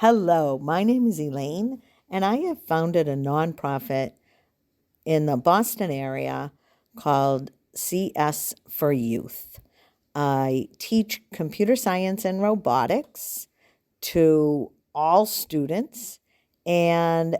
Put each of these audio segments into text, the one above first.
Hello, my name is Elaine, and I have founded a nonprofit in the Boston area called CS for Youth. I teach computer science and robotics to all students and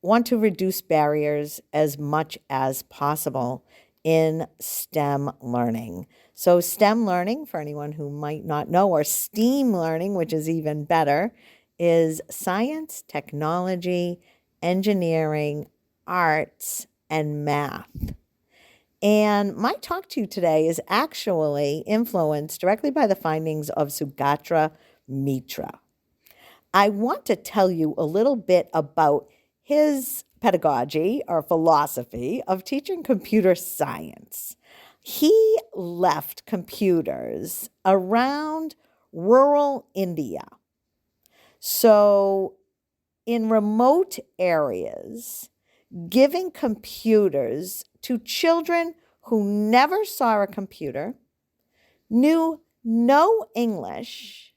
want to reduce barriers as much as possible in STEM learning. So, STEM learning, for anyone who might not know, or STEAM learning, which is even better, is science, technology, engineering, arts, and math. And my talk to you today is actually influenced directly by the findings of Sugatra Mitra. I want to tell you a little bit about his pedagogy or philosophy of teaching computer science. He left computers around rural India. So, in remote areas, giving computers to children who never saw a computer, knew no English,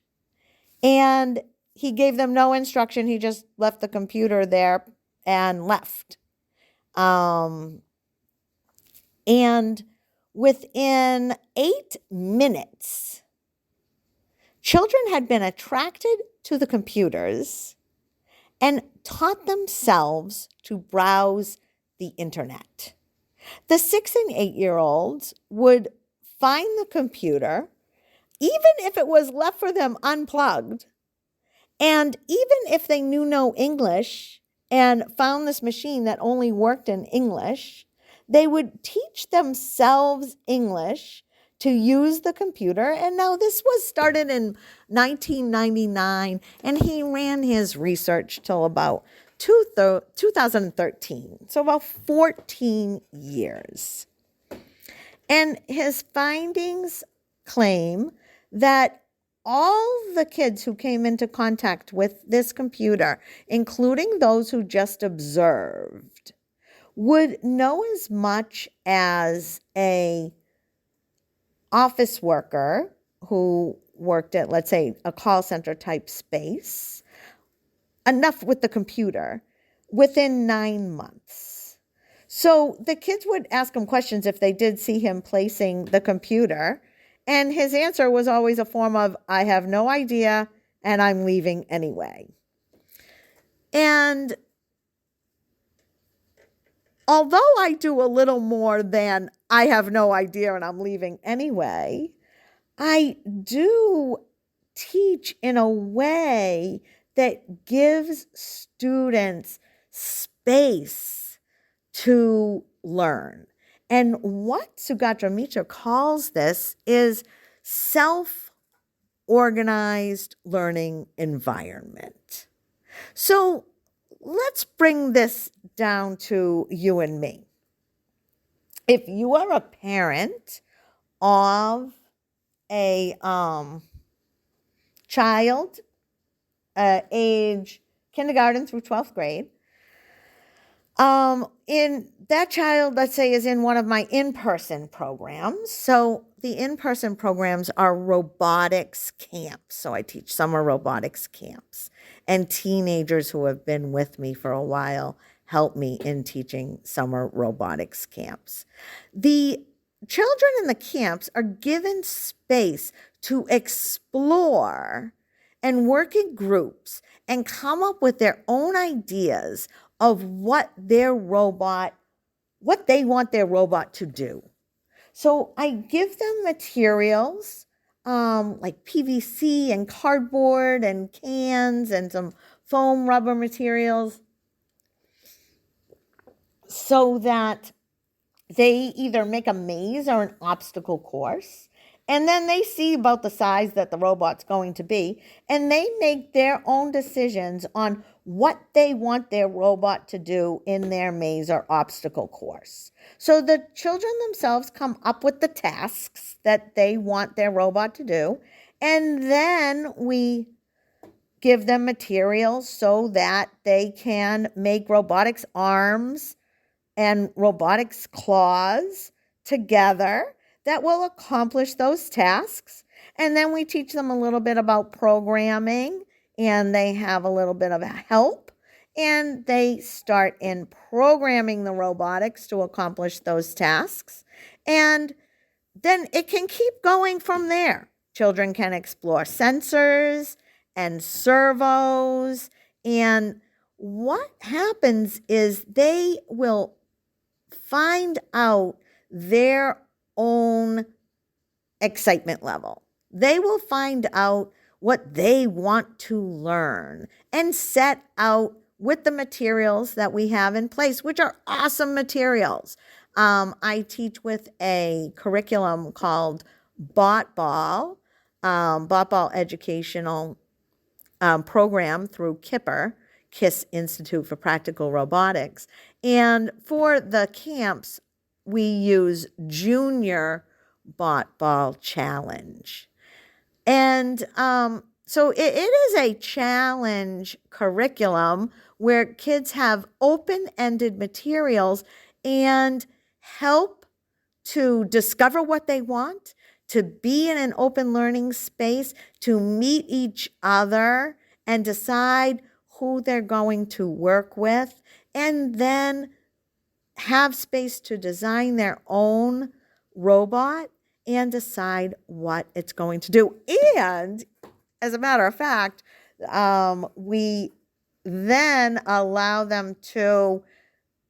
and he gave them no instruction. He just left the computer there and left. And within 8 minutes, children had been attracted to the computers and taught themselves to browse the internet. The 6 and 8-year-olds would find the computer, even if it was left for them unplugged, and even if they knew no English and found this machine that only worked in English, they would teach themselves English to use the computer. And now this was started in 1999, and he ran his research till about 2013, so about 14 years. And his findings claim that all the kids who came into contact with this computer, including those who just observed, would know as much as a office worker who worked at, let's say, a call center type space, enough with the computer within 9 months. So the kids would ask him questions if they did see him placing the computer, and his answer was always a form of, I have no idea, and I'm leaving anyway. And although I do a little more than I have no idea and I'm leaving anyway, I do teach in a way that gives students space to learn. And what Sugatra Mitra calls this is self-organized learning environment. So let's bring this down to you and me. If you are a parent of a child age kindergarten through 12th grade, in that child, let's say, is in one of my in-person programs. So the in-person programs are robotics camps. So I teach summer robotics camps, and teenagers who have been with me for a while help me in teaching summer robotics camps. The children in the camps are given space to explore and work in groups and come up with their own ideas of what they want their robot to do. So I give them materials like PVC and cardboard and cans and some foam rubber materials so that they either make a maze or an obstacle course, and then they see about the size that the robot's going to be, and they make their own decisions on what they want their robot to do in their maze or obstacle course. So the children themselves come up with the tasks that they want their robot to do, and then we give them materials so that they can make robotics arms and robotics claws together that will accomplish those tasks. And then we teach them a little bit about programming and they have a little bit of help, and they start in programming the robotics to accomplish those tasks. And then it can keep going from there. Children can explore sensors and servos, and what happens is they will find out their own excitement level. They will find out what they want to learn and set out with the materials that we have in place, which are awesome materials. I teach with a curriculum called Bot Ball Educational Program through KIPR, KISS Institute for Practical Robotics. And for the camps, we use Junior Ball Challenge. And so it is a challenge curriculum where kids have open-ended materials and help to discover what they want, to be in an open learning space, to meet each other and decide who they're going to work with, and then have space to design their own robot and decide what it's going to do. And as a matter of fact, we then allow them to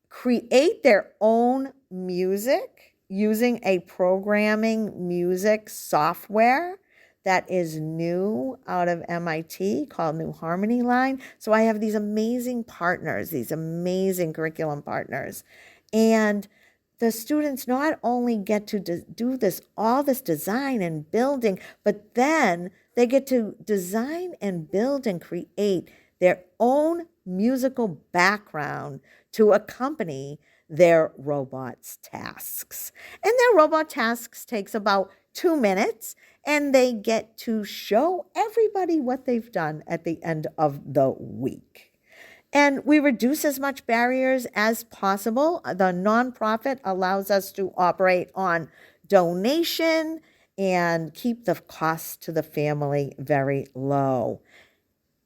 create their own music using a programming music software that is new out of MIT called New Harmony Line. So I have these amazing partners, these amazing curriculum partners. And the students not only get to do all this design and building, but then they get to design and build and create their own musical background to accompany their robot's tasks. And their robot tasks takes about 2 minutes, and they get to show everybody what they've done at the end of the week. And we reduce as much barriers as possible. The nonprofit allows us to operate on donation and keep the costs to the family very low.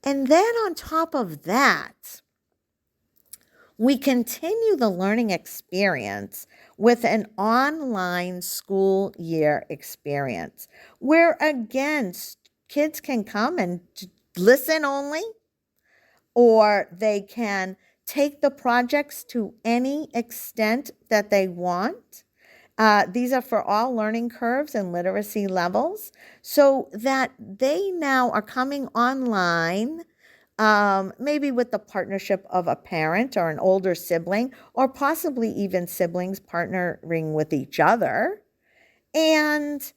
And then on top of that, we continue the learning experience with an online school year experience where, again, kids can come and listen only, or they can take the projects to any extent that they want. These are for all learning curves and literacy levels, so that they now are coming online, maybe with the partnership of a parent or an older sibling, or possibly even siblings partnering with each other, and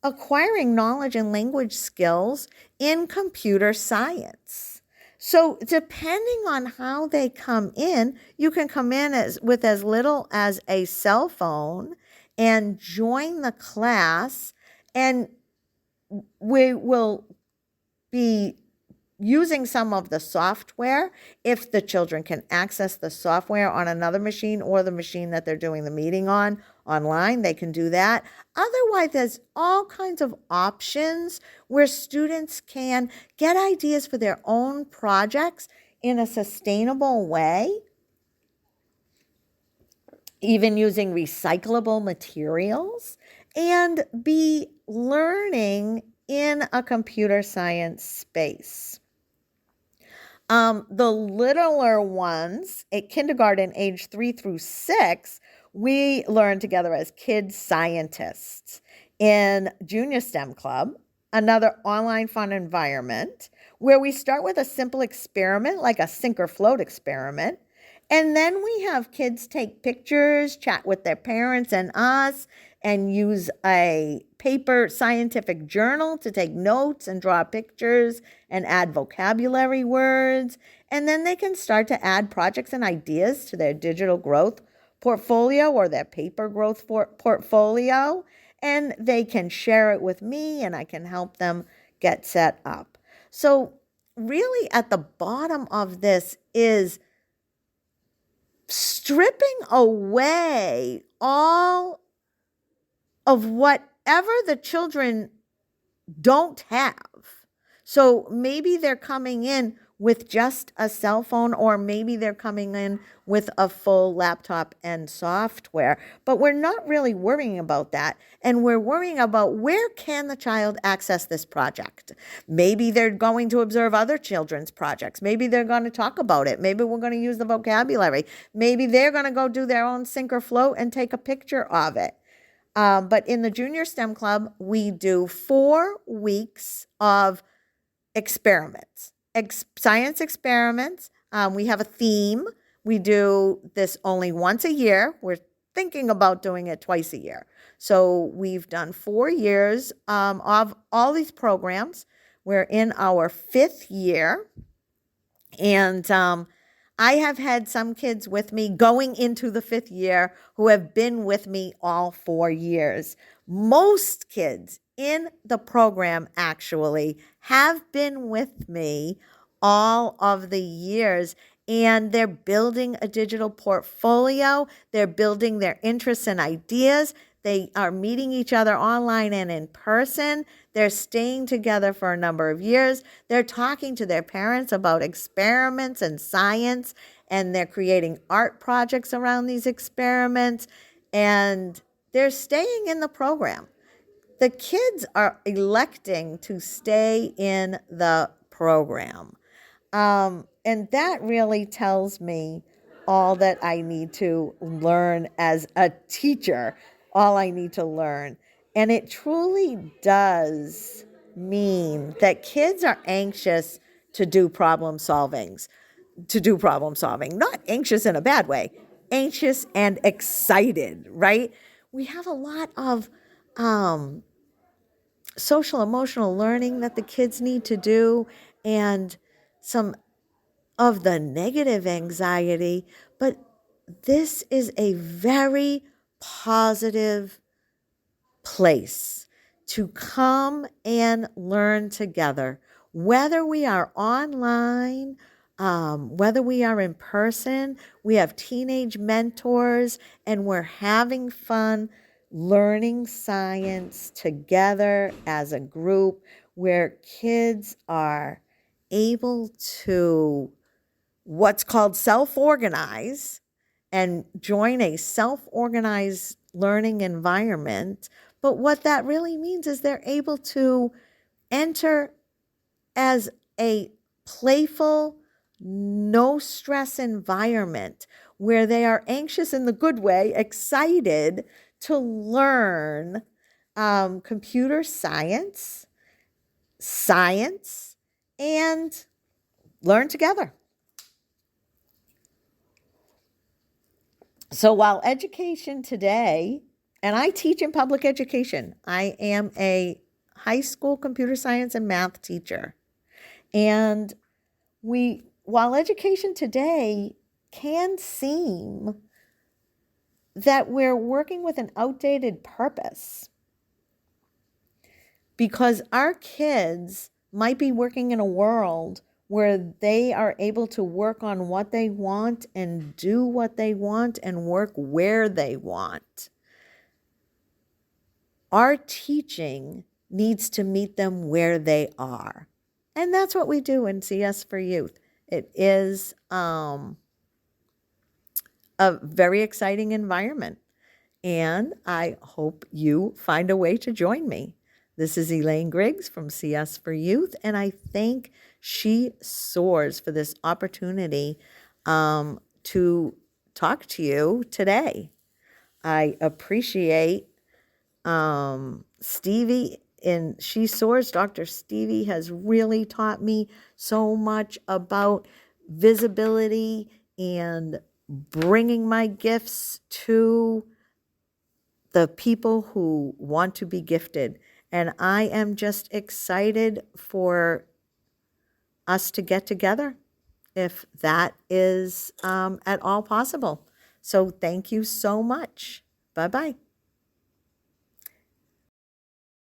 acquiring knowledge and language skills in computer science. So depending on how they come in, you can come in with as little as a cell phone and join the class, and we will be using some of the software. If the children can access the software on another machine or the machine that they're doing the meeting on online, they can do that. Otherwise, there's all kinds of options where students can get ideas for their own projects in a sustainable way, even using recyclable materials, and be learning in a computer science space. The littler ones, at kindergarten age 3 through 6, we learn together as kids scientists in Junior STEM Club, another online fun environment where we start with a simple experiment like a sink or float experiment. And then we have kids take pictures, chat with their parents and us, and use a paper scientific journal to take notes and draw pictures and add vocabulary words. And then they can start to add projects and ideas to their digital growth portfolio or their paper growth portfolio. And they can share it with me, and I can help them get set up. So really at the bottom of this is stripping away all of whatever the children don't have, So maybe they're coming in with just a cell phone, or maybe they're coming in with a full laptop and software. But we're not really worrying about that. And we're worrying about, where can the child access this project? Maybe they're going to observe other children's projects. Maybe they're going to talk about it. Maybe we're going to use the vocabulary. Maybe they're going to go do their own sink or float and take a picture of it. But in the Junior STEM Club, we do 4 weeks of experiments, science experiments. We have a theme. We do this only once a year. We're thinking about doing it twice a year. So we've done 4 years of all these programs. We're in our 5th year. And I have had some kids with me going into the 5th year who have been with me all 4 years. Most kids in the program actually have been with me all of the years, and they're building a digital portfolio. They're building their interests and ideas. They are meeting each other online and in person. They're staying together for a number of years. They're talking to their parents about experiments and science, and they're creating art projects around these experiments, and they're staying in the program. The kids are electing to stay in the program. And that really tells me all that I need to learn as a teacher, all I need to learn. And it truly does mean that kids are anxious to do problem solving, not anxious in a bad way, anxious and excited, right? We have a lot of social emotional learning that the kids need to do, and some of the negative anxiety, but this is a very positive place to come and learn together, whether we are online, whether we are in person. We have teenage mentors, and we're having fun learning science together as a group, where kids are able to what's called self-organize and join a self-organized learning environment. But what that really means is they're able to enter as a playful, no stress environment where they are anxious in the good way, excited to learn computer science, and learn together. So while education today, and I teach in public education, I am a high school computer science and math teacher. And while education today can seem that we're working with an outdated purpose, because our kids might be working in a world where they are able to work on what they want and do what they want and work where they want. Our teaching needs to meet them where they are. And that's what we do in CS for Youth. It is a very exciting environment, and I hope you find a way to join me. This is Elaine Griggs from CS for Youth, and I thank Soars for this opportunity to talk to you today. I appreciate Stevie in Soars. Dr. Stevie has really taught me so much about visibility and bringing my gifts to the people who want to be gifted. And I am just excited for us to get together, if that is at all possible. So thank you so much. Bye-bye.